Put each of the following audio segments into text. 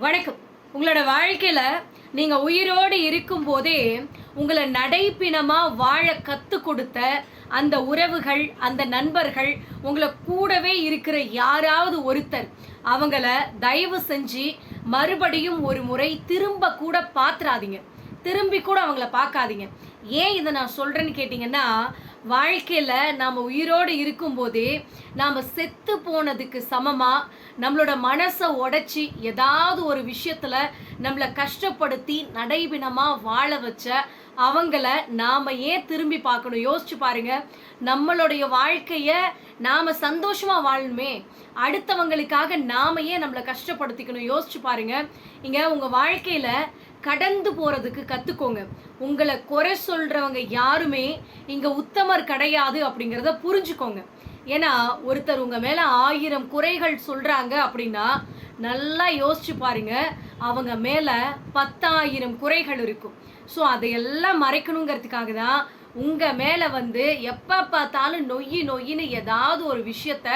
வணக்கம். உங்களோட வாழ்க்கையில நீங்க உயிரோடு இருக்கும்போதே உங்களை நடைப்பிணமா வாழ கத்து கொடுத்த அந்த உறவுகள், அந்த நண்பர்கள், உங்களை கூடவே இருக்கிற யாராவது ஒருத்தர், அவங்கள தயவு செஞ்சு மறுபடியும் ஒரு முறை திரும்ப கூட பாத்துறாதீங்க. திரும்பி கூட அவங்கள பார்க்காதீங்க. ஏன் இதை நான் சொல்றேன்னு கேட்டீங்கன்னா, வாழ்க்கையில நாம உயிரோடு இருக்கும்போதே நாம செத்து போனதுக்கு சமமா நம்மளோட மனசை உடைச்சி ஏதாவது ஒரு விஷயத்துல நம்மளை கஷ்டப்படுத்தி நடைபிணமா வாழ வச்ச அவங்கள நாம ஏன் திரும்பி பார்க்கணும்? யோசிச்சு பாருங்க. நம்மளுடைய வாழ்க்கைய நாம சந்தோஷமா வாழணுமே, அடுத்தவங்களுக்காக நாம ஏன் நம்மளை கஷ்டப்படுத்திக்கணும்? யோசிச்சு பாருங்க. இங்க உங்க வாழ்க்கையில கடந்து போறதுக்கு கத்துக்கோங்க. உங்களை குறை சொல்றவங்க யாருமே இங்க உத்தமர் கிடையாது அப்படிங்கிறத புரிஞ்சுக்கோங்க. ஏன்னா ஒருத்தர் உங்க மேல 1000 குறைகள் சொல்றாங்க அப்படின்னா நல்லா யோசிச்சு பாருங்க, அவங்க மேல 10,000 குறைகள் இருக்கும். ஸோ அதையெல்லாம் மறைக்கணுங்கிறதுக்காக தான் உங்க மேல எப்ப பார்த்தாலும் நொய்யி நொய்யின்னு ஏதாவது ஒரு விஷயத்த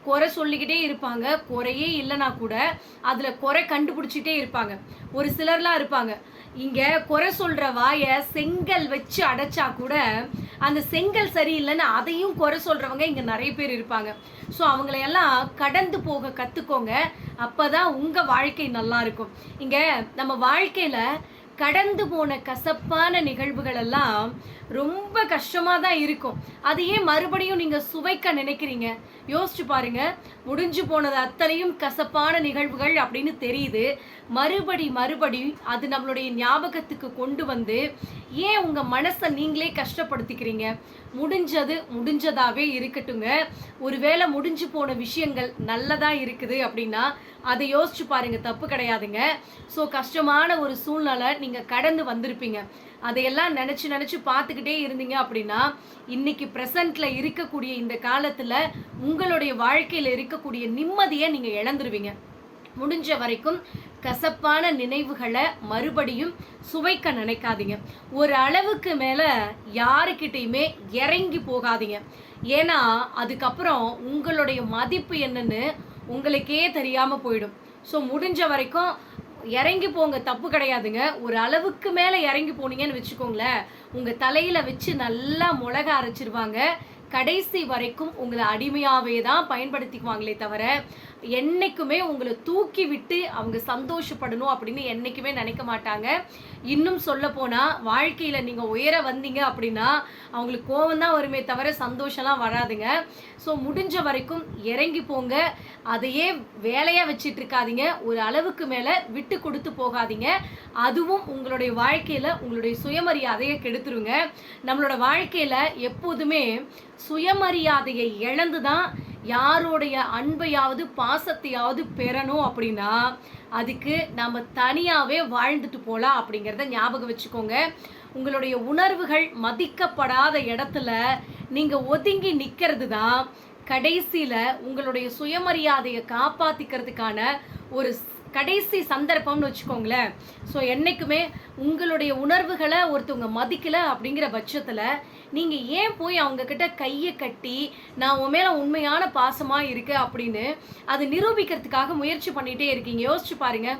குறை சொல்லிக்கிட்டே இருப்பாங்க. குறையே இல்லைனா கூட அதுல குறை கண்டுபிடிச்சிட்டே இருப்பாங்க. ஒரு சிலர்லாம் இருப்பாங்க, இங்க குறை சொல்ற வாய செங்கல் வச்சு அடைச்சா கூட அந்த செங்கல் சரியில்லைன்னு அதையும் குறை சொல்றவங்க இங்க நிறைய பேர் இருப்பாங்க. ஸோ அவங்களையெல்லாம் கடந்து போக கத்துக்கோங்க. அப்பதான் உங்க வாழ்க்கை நல்லா இருக்கும். இங்க நம்ம வாழ்க்கையில கடந்து போன கசப்பான நிகழ்வுகள் எல்லாம் ரொம்ப கஷ்டமா தான் இருக்கும். அதையே மறுபடியும் நீங்க சுவைக்க நினைக்கிறீங்க? யோசிச்சு பாருங்க. முடிஞ்சு போனது அத்தனையும் கசப்பான நிகழ்வுகள் அப்படின்னு தெரியுது. மறுபடி அது நம்மளுடைய ஞாபகத்துக்கு கொண்டு ஏன் உங்க மனசை நீங்களே கஷ்டப்படுத்திக்கிறீங்க? முடிஞ்சது முடிஞ்சதாவே இருக்கட்டுங்க. ஒருவேளை முடிஞ்சு போன விஷயங்கள் நல்லதா இருக்குது அப்படின்னா அதை யோசிச்சு பாருங்க, தப்பு கிடையாதுங்க. ஸோ கஷ்டமான ஒரு சூழ்நிலை நீங்க கடந்து வந்திருப்பீங்க. அதையெல்லாம் நினைச்சு பார்த்துக்கிட்டே இருந்தீங்க அப்படின்னா இன்னைக்கு பிரசன்ட்ல இருக்கக்கூடிய இந்த காலத்துல உங்களுடைய வாழ்க்கையில இருக்கக்கூடிய நிம்மதியை நீங்க இழந்துருவீங்க. முடிஞ்ச வரைக்கும் கசப்பான நினைவுகளை மறுபடியும் சுவைக்க நினைக்காதீங்க. ஒரு அளவுக்கு மேல யாருக்கிட்டையுமே இறங்கி போகாதீங்க. ஏன்னா அதுக்கப்புறம் உங்களுடைய மதிப்பு என்னன்னு உங்களுக்கே தெரியாம போயிடும். ஸோ முடிஞ்ச வரைக்கும் இறங்கி போங்க, தப்பு கிடையாதுங்க. ஒரு அளவுக்கு மேல இறங்கி போனீங்கன்னு வச்சுக்கோங்களேன், உங்க தலையில வச்சு நல்லா மிளகா அரைச்சிருவாங்க. கடைசி வரைக்கும் உங்களை அடிமையாவே தான் பயன்படுத்திக்குவாங்களே தவிர என்னைக்குமே உங்களை தூக்கி விட்டு அவங்க சந்தோஷப்படணும் அப்படின்னு என்னைக்குமே நினைக்க மாட்டாங்க. இன்னும் சொல்ல போனா வாழ்க்கையில நீங்க உயர வந்தீங்க அப்படின்னா அவங்களுக்கு கோவம் தான் வருமே தவிர சந்தோஷம்லாம் வராதுங்க. ஸோ முடிஞ்ச வரைக்கும் இறங்கி போங்க. அதையே வேலையா வச்சிட்டு இருக்காதீங்க. ஒரு அளவுக்கு மேல விட்டு கொடுத்து போகாதீங்க. அதுவும் உங்களுடைய வாழ்க்கையில உங்களுடைய சுயமரியாதையை கெடுத்துருங்க. நம்மளோட வாழ்க்கையில எப்போதுமே சுயமரியாதையை இழந்துதான் யாருடைய அன்பையாவது பாசத்தையாவது பெறணும் அப்படின்னா அதுக்கு நம்ம தனியாவே வாழ்ந்துட்டு போலாம் அப்படிங்கிறத ஞாபகம் வச்சுக்கோங்க. உங்களுடைய உணர்வுகள் மதிக்கப்படாத இடத்துல நீங்க ஒதுங்கி நிக்கிறது தான் கடைசியில உங்களுடைய சுயமரியாதையை காப்பாத்திக்கிறதுக்கான ஒரு கடைசி சந்தர்ப்பம்னு வச்சுக்கோங்களேன். ஸோ என்னைக்குமே உங்களுடைய உணர்வுகளை ஒருத்தவங்க மதிக்கல அப்படிங்கிற பட்சத்தில் நீங்கள் ஏன் போய் அவங்க கிட்ட கையை கட்டி நான் உன் மேலே உண்மையான பாசமாக இருக்கு அப்படின்னு அது நிரூபிக்கிறதுக்காக முயற்சி பண்ணிகிட்டே இருக்கீங்க? யோசிச்சு பாருங்க.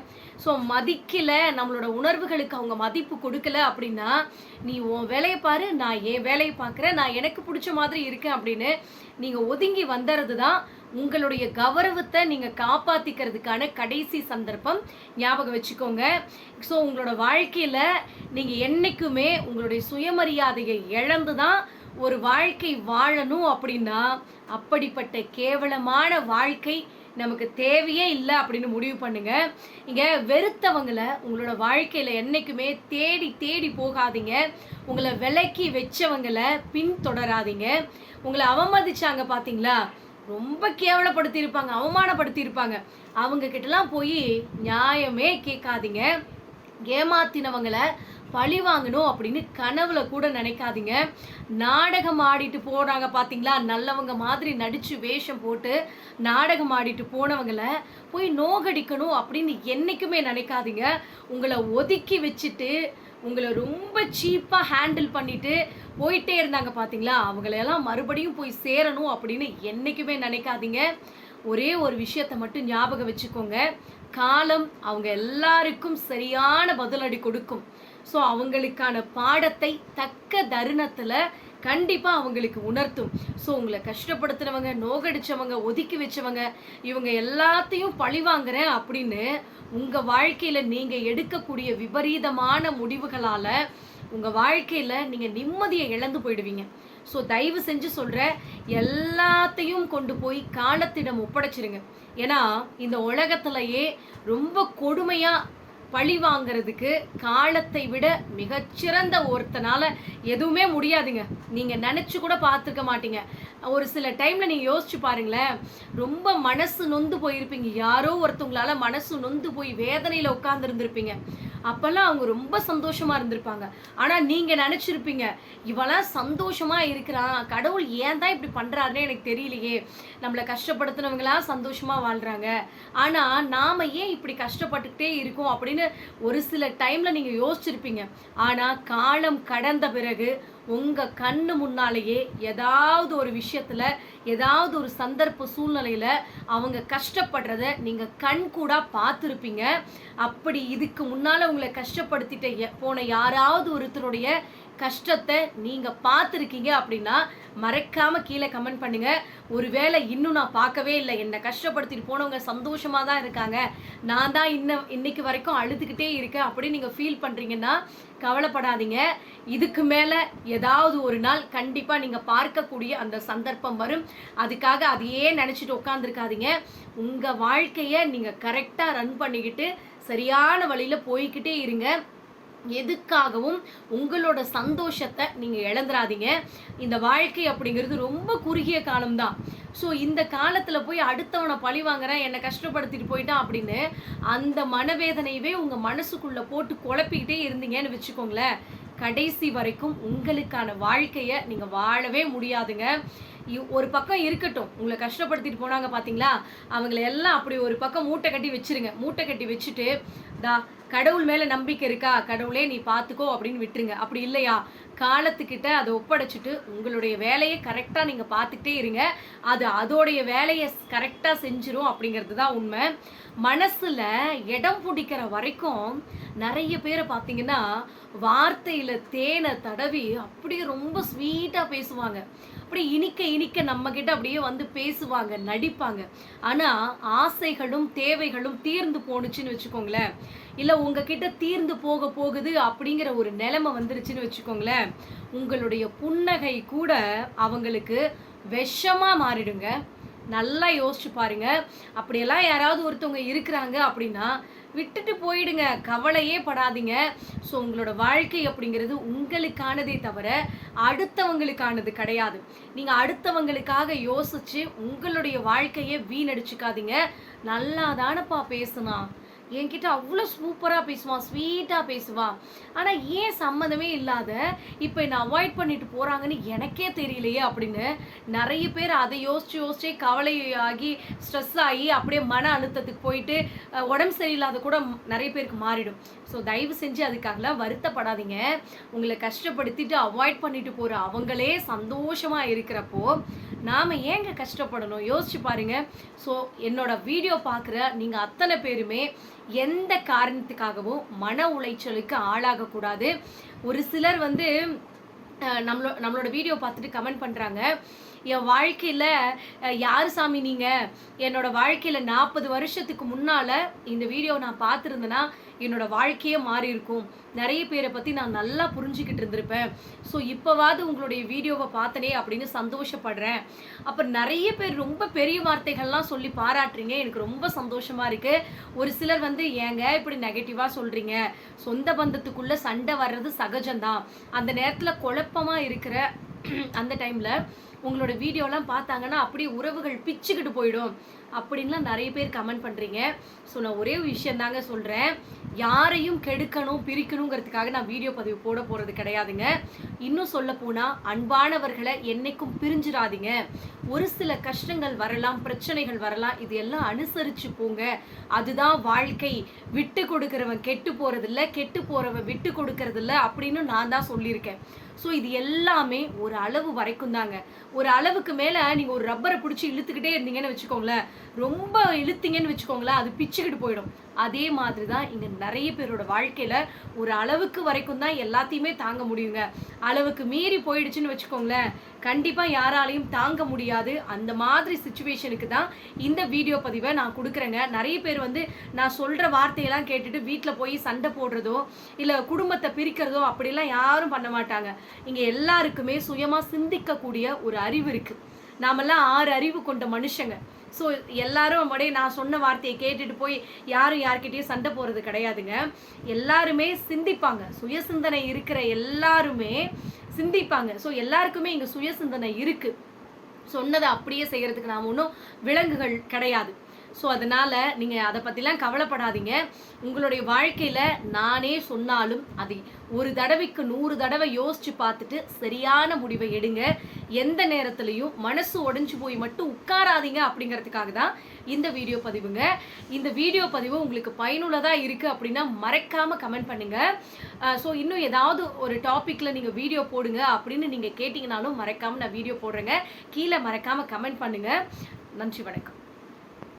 ஸோ மதிக்கல, நம்மளோட உணர்வுகளுக்கு அவங்க மதிப்பு கொடுக்கல அப்படின்னா நீ உன் வேலையை பாரு, நான் என் வேலையை பார்க்குறேன், நான் எனக்கு பிடிச்ச மாதிரி இருக்கேன் அப்படின்னு நீங்கள் ஒதுங்கி வந்துறது தான் உங்களுடைய கௌரவத்தை நீங்கள் காப்பாற்றிக்கிறதுக்கான கடைசி சந்தர்ப்பம். ஞாபகம் வச்சுக்கோங்க. ஸோ உங்களோட வாழ்க்கையில் நீங்கள் என்றைக்குமே உங்களுடைய சுயமரியாதையை இழந்து தான் ஒரு வாழ்க்கை வாழணும் அப்படின்னா அப்படிப்பட்ட கேவலமான வாழ்க்கை நமக்கு தேவையே இல்லை அப்படின்னு முடிவு பண்ணுங்க. இங்க வெறுத்தவங்களை உங்களோட வாழ்க்கையில என்னைக்குமே தேடி தேடி போகாதீங்க. உங்களை விலக்கி வச்சவங்களை பின்தொடராதீங்க. உங்களை அவமதிச்சாங்க பார்த்தீங்களா, ரொம்ப கேவலப்படுத்தி இருப்பாங்க, அவமானப்படுத்தி இருப்பாங்க, அவங்க கிட்டலாம் போய் நியாயமே கேட்காதீங்க. ஏமாத்தினவங்களை பழி வாங்கணும் அப்படின்னு கனவுல கூட நினைக்காதீங்க. நாடகம் ஆடிட்டு போறாங்க பார்த்தீங்களா, நல்லவங்க மாதிரி நடிச்சு வேஷம் போட்டு நாடகம் ஆடிட்டு போனவங்களை போய் நோகடிக்கணும் அப்படின்னு என்னைக்குமே நினைக்காதீங்க. உங்களை ஒதுக்கி வச்சுட்டு உங்களை ரொம்ப சீப்பாக ஹேண்டில் பண்ணிட்டு போயிட்டே இருந்தாங்க பார்த்தீங்களா, அவங்களையெல்லாம் மறுபடியும் போய் சேரணும் அப்படின்னு என்றைக்குமே நினைக்காதீங்க. ஒரே ஒரு விஷயத்தை மட்டும் ஞாபகம் வச்சுக்கோங்க, காலம் அவங்க எல்லாருக்கும் சரியான பதிலடி கொடுக்கும். ஸோ அவங்களுக்கான பாடத்தை தக்க தருணத்தில் கண்டிப்பாக அவங்களுக்கு உணர்த்தும். ஸோ உங்களை கஷ்டப்படுத்துனவங்க, நோகடிச்சவங்க, ஒதுக்கி வச்சவங்க, இவங்க எல்லாத்தையும் பழி வாங்குறேன் அப்படின்னு உங்கள் வாழ்க்கையில் நீங்கள் எடுக்கக்கூடிய விபரீதமான முடிவுகளால் உங்கள் வாழ்க்கையில் நீங்கள் நிம்மதியை இழந்து போயிடுவீங்க. ஸோ தயவு செஞ்சு சொல்கிறேன், எல்லாத்தையும் கொண்டு போய் காலத்திடம் ஒப்படைச்சிருங்க. ஏன்னா இந்த உலகத்திலேயே ரொம்ப கொடுமையாக பழி வாங்கிறதுக்கு காலத்தை விட மிகச்சிறந்த ஒருத்தனால எதுவுமே முடியாதுங்க. நீங்கள் நினச்சி கூட பார்த்துருக்க மாட்டீங்க. ஒரு சில டைமில் நீங்கள் யோசிச்சு பாருங்களேன், ரொம்ப மனசு நொந்து போயிருப்பீங்க. யாரோ ஒருத்தவங்களால மனசு நொந்து போய் வேதனையில் உட்காந்துருந்துருப்பீங்க. அப்போல்லாம் அவங்க ரொம்ப சந்தோஷமாக இருந்திருப்பாங்க. ஆனால் நீங்கள் நினச்சிருப்பீங்க, இவெல்லாம் சந்தோஷமாக இருக்கிறான், கடவுள் ஏன் தான் இப்படி பண்ணுறாருன்னு எனக்கு தெரியலையே, நம்மளை கஷ்டப்படுத்தினவங்களாம் சந்தோஷமாக வாழ்கிறாங்க, ஆனால் நாம் ஏன் இப்படி கஷ்டப்பட்டுக்கிட்டே இருக்கோம் அப்படின்னு ஒரு சில டைமில் நீங்கள் யோசிச்சிருப்பீங்க. ஆனால் காலம் கடந்த பிறகு உங்கள் கண்ணு முன்னாலேயே ஏதாவது ஒரு விஷயத்தில், ஏதாவது ஒரு சந்தர்ப்ப சூழ்நிலையில் அவங்க கஷ்டப்படுறத நீங்கள் கண் கூட பார்த்துருப்பீங்க. அப்படி இதுக்கு முன்னால் உங்களை கஷ்டப்படுத்திட்ட போன யாராவது ஒருத்தருடைய கஷ்டத்தை நீங்கள் பார்த்துருக்கீங்க அப்படின்னா மறக்காமல் கீழே கமெண்ட் பண்ணுங்கள். ஒருவேளை இன்னும் நான் பார்க்கவே இல்லை, என்னை கஷ்டப்படுத்திட்டு போனவங்க சந்தோஷமாக தான் இருக்காங்க, நான் தான் இன்னைக்கு வரைக்கும் அழுதுகிட்டே இருக்கேன் அப்படின்னு நீங்கள் ஃபீல் பண்ணுறீங்கன்னா கவலைப்படாதீங்க. இதுக்கு மேலே ஏதாவது ஒரு நாள் கண்டிப்பாக நீங்கள் பார்க்கக்கூடிய அந்த சந்தர்ப்பம் வரும். அதுக்காக அதையே நினச்சிட்டு உட்காந்துருக்காதீங்க. உங்கள் வாழ்க்கையை நீங்கள் கரெக்டாக ரன் பண்ணிக்கிட்டு சரியான வழியில் போய்கிட்டே இருங்க. எதுக்காகவும் உங்களோட சந்தோஷத்தை நீங்கள் இழந்துடாதீங்க. இந்த வாழ்க்கை அப்படிங்கிறது ரொம்ப குறுகிய காலம்தான். ஸோ இந்த காலத்தில் போய் அடுத்தவனை பழி வாங்குறேன், என்னை கஷ்டப்படுத்திட்டு போயிட்டான் அப்படின்னு அந்த மனவேதனையவே உங்கள் மனசுக்குள்ளே போட்டு குழப்பிக்கிட்டே இருந்தீங்கன்னு வச்சுக்கோங்களேன், கடைசி வரைக்கும் உங்களுக்கான வாழ்க்கையை நீங்கள் வாழவே முடியாதுங்க. ஒரு பக்கம் இருக்கட்டும், உங்களை கஷ்டப்படுத்திட்டு போனாங்க பார்த்தீங்களா, அவங்கள எல்லாம் அப்படி ஒரு பக்கம் மூட்டை கட்டி வச்சிருங்க. மூட்டை கட்டி வச்சுட்டு கடவுள் மேலே நம்பிக்கை இருக்கா, கடவுளே நீ பார்த்துக்கோ அப்படின்னு விட்டுருங்க. அப்படி இல்லையா, காலத்துக்கிட்ட அதை ஒப்படைச்சிட்டு உங்களுடைய வேலையை கரெக்டாக நீங்கள் பார்த்துக்கிட்டே இருங்க. அது அதோடைய வேலையை கரெக்டாக செஞ்சிரும் அப்படிங்கிறது தான் உண்மை. மனசில் இடம் பிடிக்கிற வரைக்கும் நிறைய பேரை பார்த்தீங்கன்னா வார்த்தையில் தேனை தடவி அப்படியே ரொம்ப ஸ்வீட்டாக பேசுவாங்க. அப்படி இனிக்க இனிக்க நம்மக்கிட்ட அப்படியே வந்து பேசுவாங்க, நடிப்பாங்க. ஆனால் ஆசைகளும் தேவைகளும் தீர்ந்து போணுச்சுன்னு வச்சுக்கோங்களேன், இல்லை உங்ககிட்ட தீர்ந்து போகுது அப்படிங்கிற ஒரு நிலைமை வந்துருச்சுன்னு வச்சுக்கோங்களேன், உங்களுடைய புன்னகை கூட அவங்களுக்கு விஷமாக மாறிடுங்க. நல்லா யோசிச்சு பாருங்க. அப்படியெல்லாம் யாராவது ஒருத்தவங்க இருக்கிறாங்க அப்படின்னா விட்டுட்டு போயிடுங்க, கவலையே படாதீங்க. ஸோ உங்களோட வாழ்க்கை அப்படிங்கிறது உங்களுக்கானதே தவிர அடுத்தவங்களுக்கானது கிடையாது. நீங்கள் அடுத்தவங்களுக்காக யோசிச்சு உங்களுடைய வாழ்க்கையை வீணடிச்சுக்காதீங்க. நல்லா தானப்பா பேசுனா, என்கிட்ட அவ்வளோ சூப்பராக பேசுவான், ஸ்வீட்டாக பேசுவான், ஆனால் ஏன் சம்மந்தமே இல்லாத இப்போ என்னை அவாய்ட் பண்ணிட்டு போகிறாங்கன்னு எனக்கே தெரியலையே அப்படின்னு நிறைய பேர் அதை யோசிச்சே கவலையாகி ஸ்ட்ரெஸ் ஆகி அப்படியே மன அழுத்தத்துக்கு போயிட்டு உடம்பு சரியில்லாத கூட நிறைய பேருக்கு மாறிடும். ஸோ தயவு செஞ்சு அதுக்காகலாம் வருத்தப்படாதீங்க. உங்களை கஷ்டப்படுத்திட்டு அவாய்ட் பண்ணிட்டு போகிற அவங்களே சந்தோஷமாக இருக்கிறப்போ நாம் ஏங்க கஷ்டப்படணும்? யோசிச்சு பாருங்க. ஸோ என்னோட வீடியோ பார்க்குற நீங்கள் அத்தனை பேருமே எந்த காரணத்துக்காகவும் மன உளைச்சலுக்கு ஆளாகக்கூடாது. ஒரு சிலர் வந்து நம்மளோட வீடியோ பார்த்துட்டு கமெண்ட் பண்ணுறாங்க, என் வாழ்க்கையில் யார் சாமி நீங்கள், என்னோட வாழ்க்கையில் 40 வருஷத்துக்கு முன்னால் இந்த வீடியோ நான் பார்த்துருந்தேன்னா என்னோடய வாழ்க்கையே மாறி இருக்கும், நிறைய பேரை பற்றி நான் நல்லா புரிஞ்சுக்கிட்டு இருந்திருப்பேன், ஸோ இப்போவாது உங்களுடைய வீடியோவை பார்த்தனே அப்படின்னு சந்தோஷப்படுறேன். அப்போ நிறைய பேர் ரொம்ப பெரிய வார்த்தைகள்லாம் சொல்லி பாராட்டுறீங்க, எனக்கு ரொம்ப சந்தோஷமாக இருக்குது. ஒரு சிலர் வந்து ஏங்க இப்படி நெகட்டிவாக சொல்கிறீங்க, சொந்த பந்தத்துக்குள்ளே சண்டை வர்றது சகஜம்தான், அந்த நேரத்தில் குழப்பமாக இருக்கிற அந்த டைமில் உங்களோட வீடியோலாம் பார்த்தாங்கன்னா அப்படியே உறவுகள் பிச்சுக்கிட்டு போயிடும் அப்படின்லாம் நிறைய பேர் கமெண்ட் பண்ணுறீங்க. ஸோ நான் ஒரே விஷயம் தாங்க சொல்கிறேன், யாரையும் கெடுக்கணும் பிரிக்கணுங்கிறதுக்காக நான் வீடியோ பதிவு போட போகிறது கிடையாதுங்க. இன்னும் சொல்ல போனால் அன்பானவர்களை என்னைக்கும் பிரிஞ்சிடாதீங்க. ஒரு சில கஷ்டங்கள் வரலாம், பிரச்சனைகள் வரலாம், இது எல்லாம் அனுசரித்து போங்க, அதுதான் வாழ்க்கை. விட்டு கொடுக்குறவன் கெட்டு போகிறதில்ல, கெட்டு போகிறவன் விட்டு கொடுக்கறதில்ல அப்படின்னு நான் தான் சொல்லியிருக்கேன். ஸோ இது எல்லாமே ஒரு அளவு வரைக்கும் தாங்க. ஒரு அளவுக்கு மேலே நீங்கள் ஒரு ரப்பரை பிடிச்சி இழுத்துக்கிட்டே இருந்தீங்கன்னு வச்சுக்கோங்களேன், ரொம்ப இழுத்தீங்கன்னு வச்சுக்கோங்களேன், அது பிச்சுக்கிட்டு போயிடும். அதே மாதிரி தான் இங்கே நிறைய பேரோட வாழ்க்கையில் ஒரு அளவுக்கு வரைக்கும் தான் எல்லாத்தையுமே தாங்க முடியுங்க. அளவுக்கு மீறி போயிடுச்சுன்னு வச்சுக்கோங்களேன், கண்டிப்பாக யாராலையும் தாங்க முடியாது. அந்த மாதிரி சுச்சுவேஷனுக்கு தான் இந்த வீடியோ பதிவை நான் கொடுக்குறேங்க. நிறைய பேர் வந்து நான் சொல்கிற வார்த்தையெல்லாம் கேட்டுட்டு வீட்டில் போய் சண்டை போடுறதோ இல்லை குடும்பத்தை பிரிக்கிறதோ அப்படிலாம் யாரும் பண்ண மாட்டாங்க. இங்கே எல்லாருக்குமே சுயமாக சிந்திக்கக்கூடிய ஒரு அறிவு இருக்குது. நாமெல்லாம் 6 அறிவு கொண்ட மனுஷங்க. ஸோ எல்லாரும் அப்படியே நான் சொன்ன வார்த்தையை கேட்டுட்டு போய் யாரும் யார்கிட்டயும் சண்டை போகிறது கிடையாதுங்க. எல்லாருமே சிந்திப்பாங்க. சுய சிந்தனை இருக்கிற எல்லாருமே சிந்திப்பாங்க. ஸோ எல்லாருக்குமே இங்கே சுய சிந்தனை இருக்குது. சொன்னதை அப்படியே செய்கிறதுக்கு நாம் ஒன்றும் விலங்குகள் கிடையாது. ஸோ அதனால் நீங்கள் அதை பற்றிலாம் கவலைப்படாதீங்க. உங்களுடைய வாழ்க்கையில் நானே சொன்னாலும் அதை ஒரு தடவைக்கு 100 தடவை யோசித்து பார்த்துட்டு சரியான முடிவை எடுங்க. எந்த நேரத்துலையும் மனசு உடைஞ்சு போய் மட்டும் உட்காராதீங்க அப்படிங்கிறதுக்காக தான் இந்த வீடியோ பதிவுங்க. இந்த வீடியோ பதிவு உங்களுக்கு பயனுள்ளதாக இருக்குது அப்படின்னா மறக்காமல் கமெண்ட் பண்ணுங்கள். ஸோ இன்னும் ஏதாவது ஒரு டாப்பிக்கில் நீங்கள் வீடியோ போடுங்க அப்படின்னு நீங்கள் கேட்டிங்கனாலும் மறக்காமல் நான் வீடியோ போடுறேங்க. கீழே மறக்காமல் கமெண்ட் பண்ணுங்கள். நன்றி, வணக்கம்.